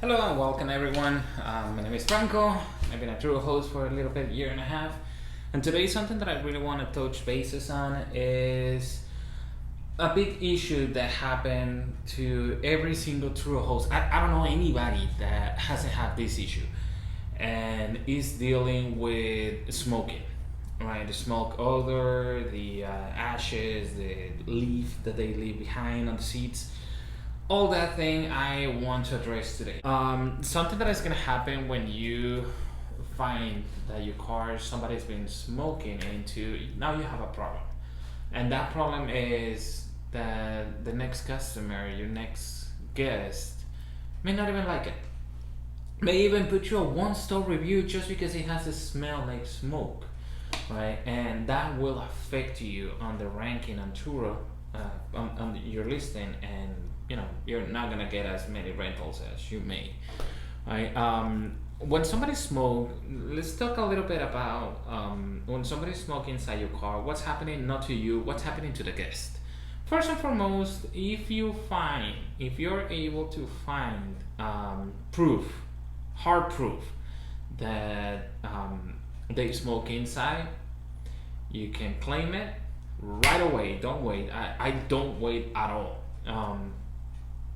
Hello and welcome everyone. My name is Franco. I've been a true host for a little bit, year and a half. And today something that I really want to touch bases on is a big issue that happened to every single true host. I don't know anybody that hasn't had this issue and is dealing with smoking, right? The smoke odor, the ashes, the leaf that they leave behind on the seats, all that thing I want to address today. Something that is gonna happen when you find that your car somebody's been smoking into, now you have a problem, and that problem is that the next customer, your next guest, may not even like it. May even put you a one-star review just because it has a smell like smoke, right? And that will affect you on the ranking on Turo, on your listing, and you're not gonna get as many rentals as you may, right? When somebody smoke, let's talk a little bit about when somebody smoke inside your car. What's happening not to you? What's happening to the guest? First and foremost, if you're able to find hard proof that they smoke inside, you can claim it right away. Don't wait. I don't wait at all.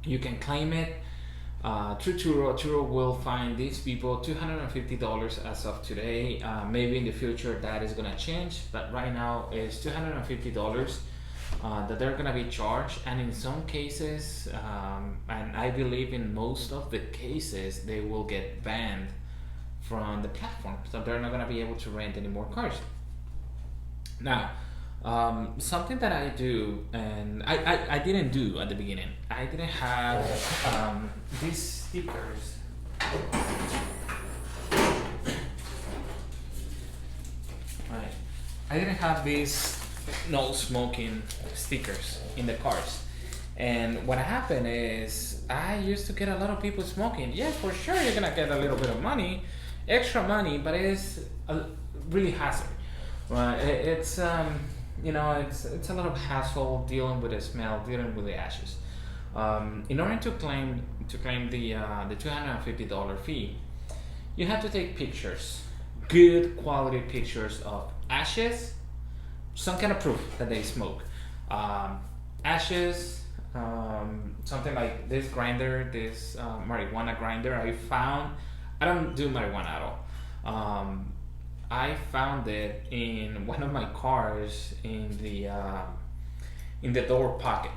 You can claim it through Turo. Turo will find these people $250 as of today. Maybe in the future that is gonna change, but right now it's $250 that they're gonna be charged. And in some cases, and I believe in most of the cases, they will get banned from the platform, so they're not gonna be able to rent any more cars. Now, something that I do, and I didn't do at the beginning, I didn't have these stickers. Right. I didn't have these no smoking stickers in the cars. And what happened is I used to get a lot of people smoking. Yes, for sure you're gonna get a little bit of money, extra money, but it's really hazard. Right. It's it's a lot of hassle dealing with the smell, dealing with the ashes. In order to claim the $250 fee, you have to take pictures, good quality pictures of ashes, some kind of proof that they smoke, ashes, something like this grinder, this marijuana grinder. I don't do marijuana at all. I found it in one of my cars in the door pocket.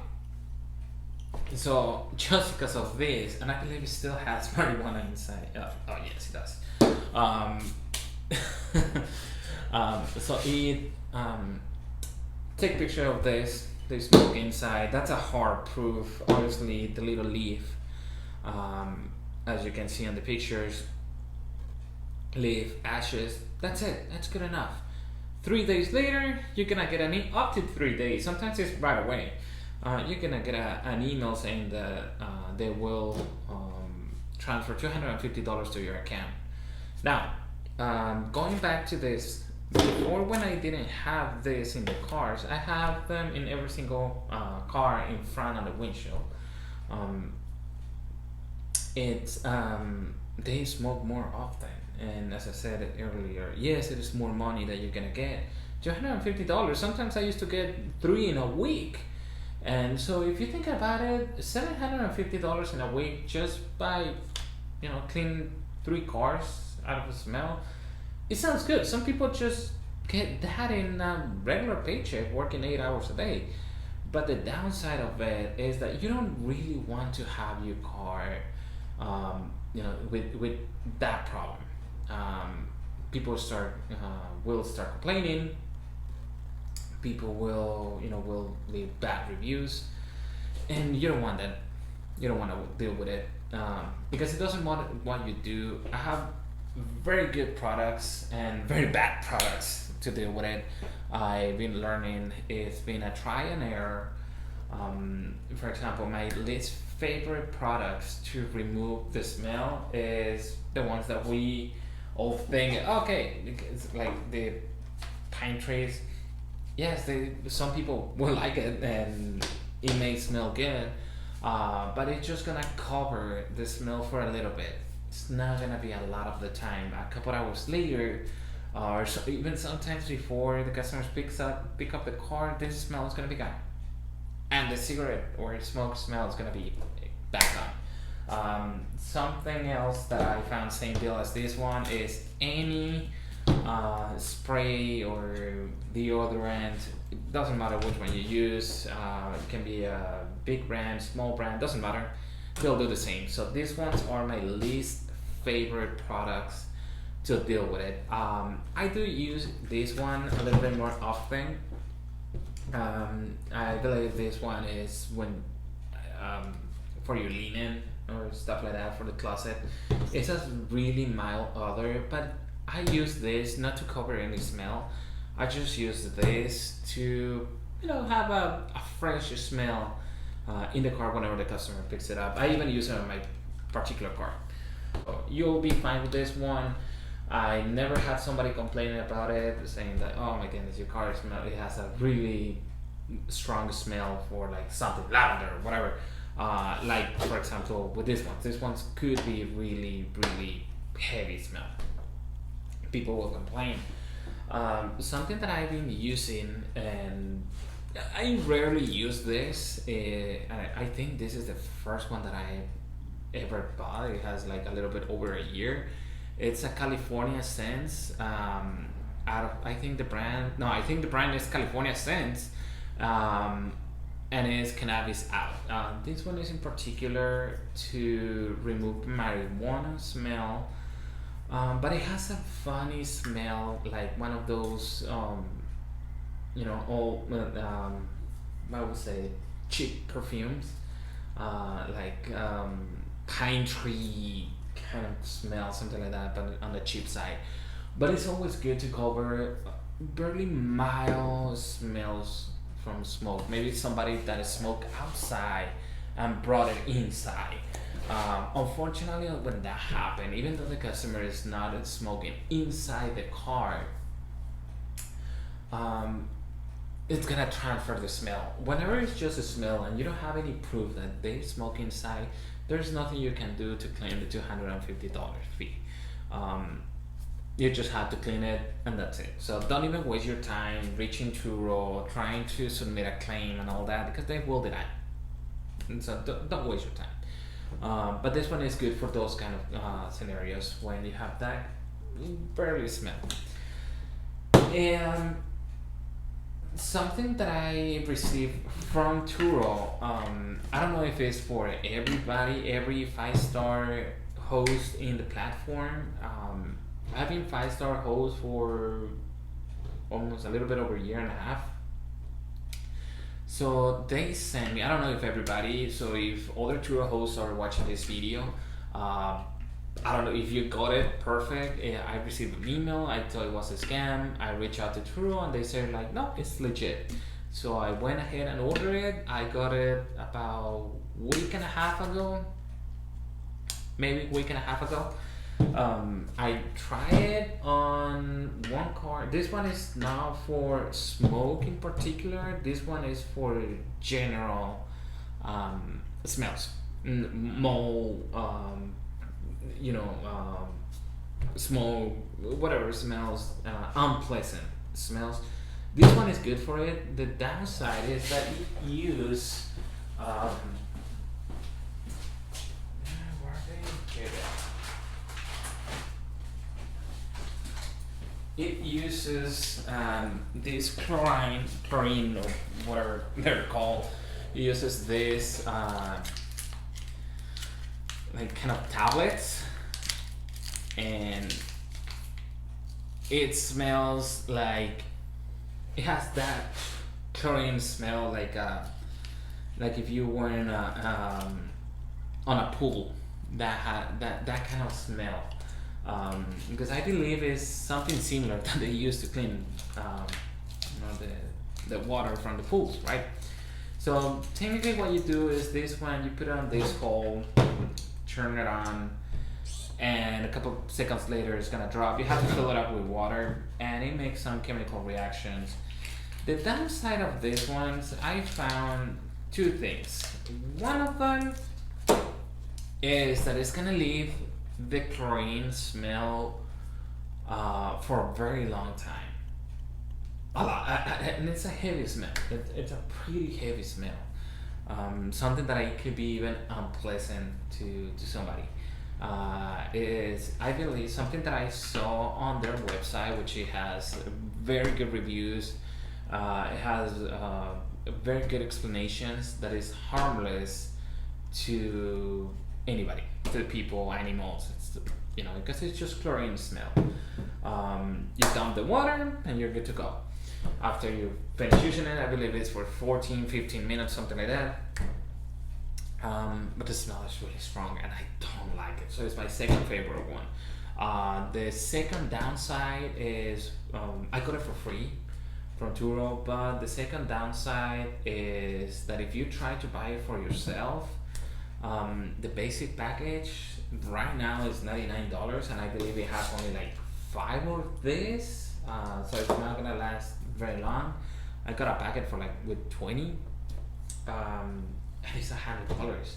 So just because of this, and I believe it still has marijuana inside. Oh yes, it does. So take picture of this. They smoke inside. That's a hard proof. Obviously, the little leaf, as you can see on the pictures, leaf, ashes. That's it. That's good enough. 3 days later, you're gonna get up to 3 days. Sometimes it's right away. You're gonna get an email saying that they will transfer $250 to your account. Now, going back to this, before, when I didn't have this in the cars, I have them in every single car in front of the windshield. They smoke more often. And as I said earlier, yes, it is more money that you're gonna get. $250. Sometimes I used to get 3 in a week. And so if you think about it, $750 in a week just by cleaning 3 cars out of a smell. It sounds good. Some people just get that in a regular paycheck, working 8 hours a day. But the downside of it is that you don't really want to have your car with that problem. People will start complaining. People will leave bad reviews, and you don't want that. You don't want to deal with it because it doesn't want what you do. I have very good products and very bad products to deal with it. I've been learning. It's been a try and error. For example, my least favorite products to remove the smell is the ones that we all think, okay, it's like the pine trees. Yes, some people will like it and it may smell good, but it's just gonna cover the smell for a little bit. It's not gonna be a lot of the time. A couple hours later, or so, even sometimes before the customer pick up the car, this smell is gonna be gone, and the cigarette or smoke smell is gonna be back on. Something else that I found same deal as this one is any spray or deodorant. It doesn't matter which one you use. It can be a big brand, small brand, doesn't matter. They'll do the same. So these ones are my least favorite products to deal with it. I do use this one a little bit more often. I believe this one is when for your linen or stuff like that for the closet. It's a really mild odor, but I use this not to cover any smell. I just use this to have a fresh smell in the car whenever the customer picks it up. I even use it on my particular car. So you'll be fine with this one. I never had somebody complaining about it, saying that, oh my goodness, your car smell, it has a really strong smell for like something lavender or whatever. Like for example with this one's could be really really heavy smell. People will complain. Something that I've been using, and I rarely use this. I think this is the first one that I ever bought. It has like a little bit over a year. It's a California Scents. Out of I think the brand. No, I think the brand is California Scents. And it's cannabis out. This one is in particular to remove marijuana smell, but it has a funny smell, like one of those, old, I would say, cheap perfumes, like pine tree kind of smell, something like that, but on the cheap side. But it's always good to cover barely mild smells from smoke. Maybe somebody that smoked outside and brought it inside. Unfortunately, when that happened, even though the customer is not smoking inside the car, it's gonna transfer the smell. Whenever it's just a smell and you don't have any proof that they smoke inside, there's nothing you can do to claim the $250 fee. You just have to clean it and that's it. So don't even waste your time reaching Turo, trying to submit a claim and all that, because they will deny. And so don't waste your time. But this one is good for those kind of scenarios when you have that barely smell. And something that I received from Turo, I don't know if it's for everybody, every 5-star host in the platform. I've been 5-star host for almost a little bit over a year and a half. So they sent me, I don't know if everybody, so if other Turo hosts are watching this video, I don't know if you got it perfect. I received an email, I thought it was a scam. I reached out to Turo and they said like, no, it's legit. So I went ahead and ordered it. I got it about a week and a half ago, maybe a week and a half ago. I tried it on one car. This one is not for smoke in particular. This one is for general smells, mold, smoke, whatever smells, unpleasant smells. This one is good for it. The downside is that you use where they get it? It uses this chlorine or whatever they're called. It uses this like kind of tablets, and it smells like, it has that chlorine smell, like if you were in on a pool, that kind of smell. Because I believe it's something similar that they use to clean the water from the pools, right? So technically what you do is this one, you put it on this hole, turn it on, and a couple seconds later it's gonna drop. You have to fill it up with water and it makes some chemical reactions. The downside of this ones, I found two things. One of them is that it's gonna leave the chlorine smell for a very long time. A lot, and it's a heavy smell. It's a pretty heavy smell. Something that I could be even unpleasant to somebody. Is I believe something that I saw on their website, which it has very good reviews. It has very good explanations that is harmless to anybody, to people, animals. It's, you know, because it's just chlorine smell. You dump the water and you're good to go. After you finish using it, I believe it's for 14-15 minutes, something like that. But the smell is really strong and I don't like it. So it's my second favorite one. The second downside is I got it for free from Turo, but the second downside is that if you try to buy it for yourself, the basic package right now is $99 and I believe it has only like 5 of this, so it's not gonna last very long. I got a packet for like with 20, and it's $100.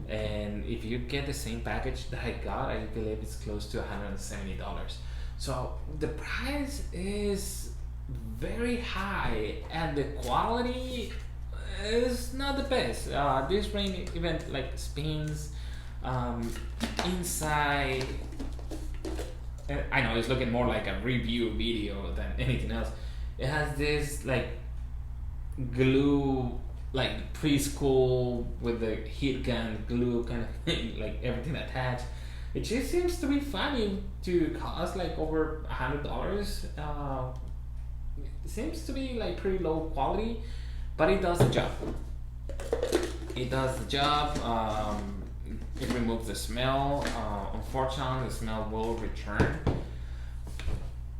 And if you get the same package that I got, I believe it's close to $170. So the price is very high and the quality is not the best. This ring even like spins inside. I know it's looking more like a review video than anything else. It has this like glue, like preschool with the heat gun glue kind of thing, like everything attached. It just seems to be funny to cost like over $100. It seems to be like pretty low quality, but it does the job. It does the job. It removes the smell. Unfortunately, the smell will return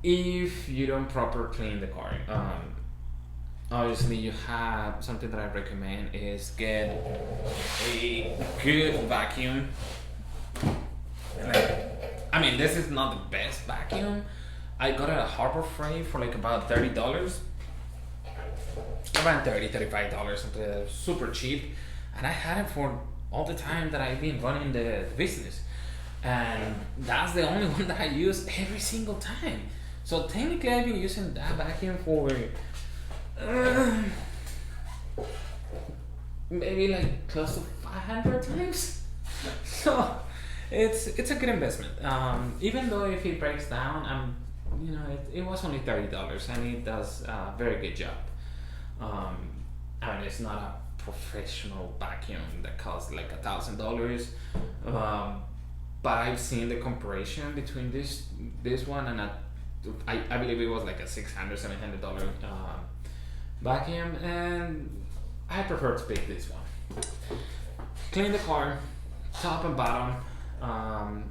if you don't proper clean the car. Obviously, you have something that I recommend is get a good vacuum. I mean, this is not the best vacuum. I got it at Harbor Freight for like about $30. Around $35, something super cheap. And I had it for all the time that I've been running the business. And that's the only one that I use every single time. So technically I've been using that vacuum for maybe like close to 500 times. So it's a good investment. Even though if it breaks down, it was only $30 and it does a very good job. I mean, it's not a professional vacuum that costs like $1,000, but I've seen the comparison between this one and I believe it was like a $600-$700 vacuum, and I prefer to pick this one. Clean the car, top and bottom.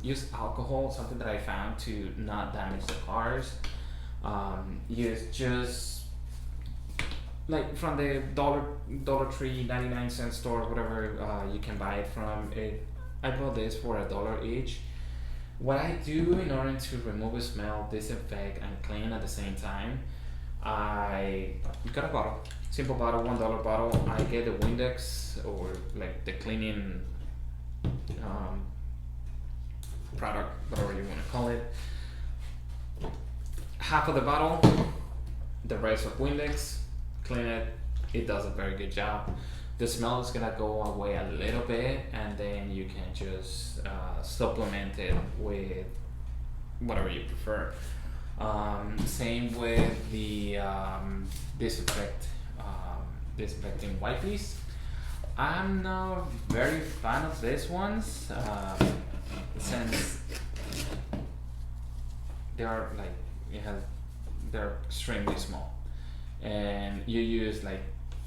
Use alcohol, something that I found to not damage the cars. Use just like from the Dollar Tree 99-cent store, whatever you can buy it from. I bought this for $1 each. What I do in order to remove a smell, disinfect, and clean at the same time, I got a bottle, simple bottle, $1 bottle. I get the Windex or like the cleaning product, whatever you want to call it. Half of the bottle, the rest of Windex, clean it. It does a very good job. The smell is gonna go away a little bit, and then you can just supplement it with whatever you prefer. Same with the disinfecting wipes. I'm not very fan of these ones since they are like they're extremely small, and you use like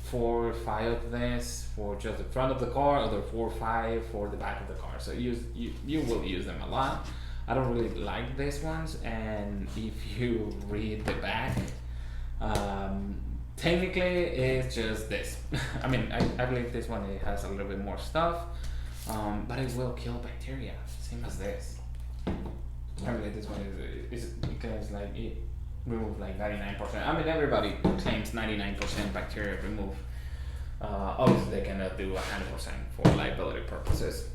4 or 5 of this for just the front of the car, or 4 or 5 for the back of the car. So you will use them a lot. I don't really like these ones, and if you read the back, technically it's just this. I mean, I believe this one, it has a little bit more stuff, but it will kill bacteria, same as this. I believe this one is because like it removes like 99%. I mean, everybody claims 99% bacteria remove. Obviously, they cannot do 100% for liability purposes.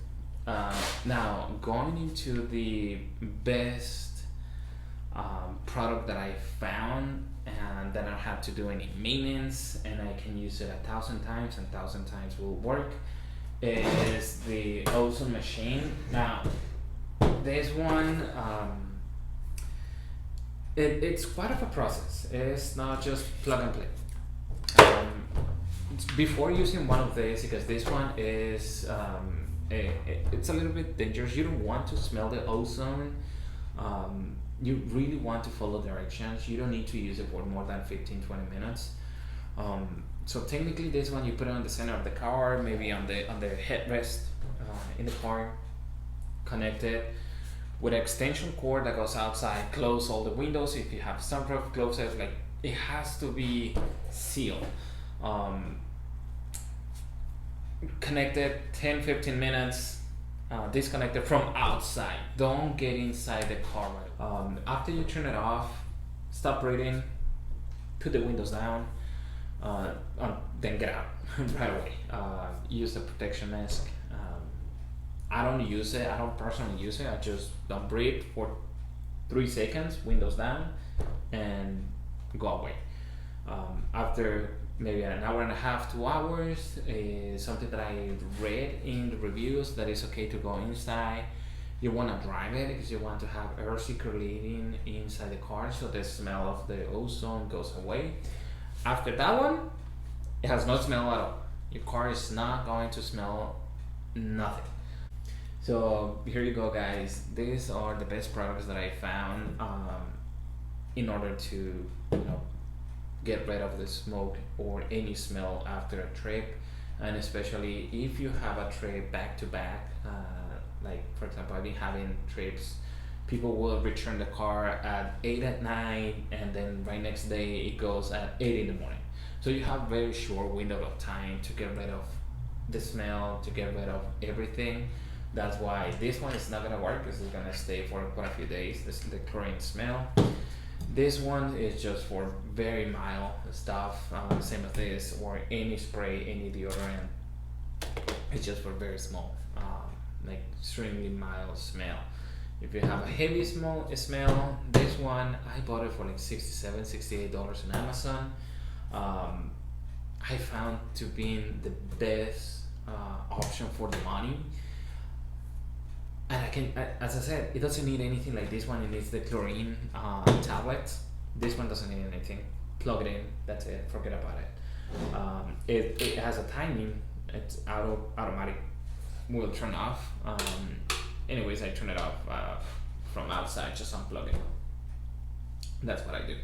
Now, going into the best product that I found and then I don't have to do any maintenance and I can use it 1,000 times and 1,000 times will work is the Ozone machine. Now, this one, it's quite of a process. It's not just plug and play. Before using one of these, because this one is it's a little bit dangerous. You don't want to smell the ozone. You really want to follow directions. You don't need to use it for more than 15-20 minutes. So technically this one you put it on the center of the car, maybe on the headrest in the car, connect it with an extension cord that goes outside, close all the windows. If you have sunroof, close it. Like, it has to be sealed. Connected 10-15 minutes, disconnected from outside. Don't get inside the car. After you turn it off, stop breathing, put the windows down, then get out right away. Use the protection mask. I don't use it. I don't personally use it. I just don't breathe for 3 seconds, windows down, and go away. After maybe an hour and a half, 2 hours, is something that I read in the reviews that it's okay to go inside. You want to drive it because you want to have air circulating inside the car so the smell of the ozone goes away. After that one, it has no smell at all. Your car is not going to smell nothing. So here you go, guys. These are the best products that I found in order to, get rid of the smoke or any smell after a trip, and especially if you have a trip back to back. Like, for example, I've been having trips. People will return the car at 8 at night, and then right next day it goes at 8 in the morning. So you have very short window of time to get rid of the smell, to get rid of everything. That's why this one is not gonna work, because it's gonna stay for quite a few days. This is the chlorine smell. This one is just for very mild stuff, same as this, or any spray, any deodorant. It's just for very small, like extremely mild smell. If you have a heavy smell, this one, I bought it for like $67-68 on Amazon. I found to be the best option for the money. And as I said, it doesn't need anything like this one. It needs the chlorine tablets. This one doesn't need anything. Plug it in, that's it, forget about it. It has a timing. It's automatic, will turn off. Anyways, I turn it off from outside, just unplug it. That's what I do.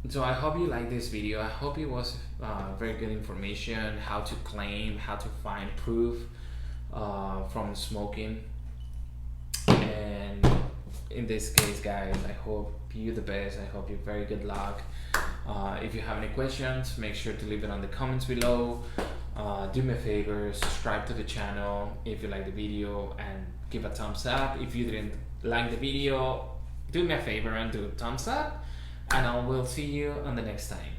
So I hope you like this video. I hope it was very good information, how to claim, how to find proof from smoking. And in this case, guys, I hope you the best. I hope you very good luck. If you have any questions, make sure to leave it on the comments below. Do me a favor, subscribe to the channel if you like the video, and give a thumbs up. If you didn't like the video, do me a favor and do a thumbs up, and I will see you on the next time.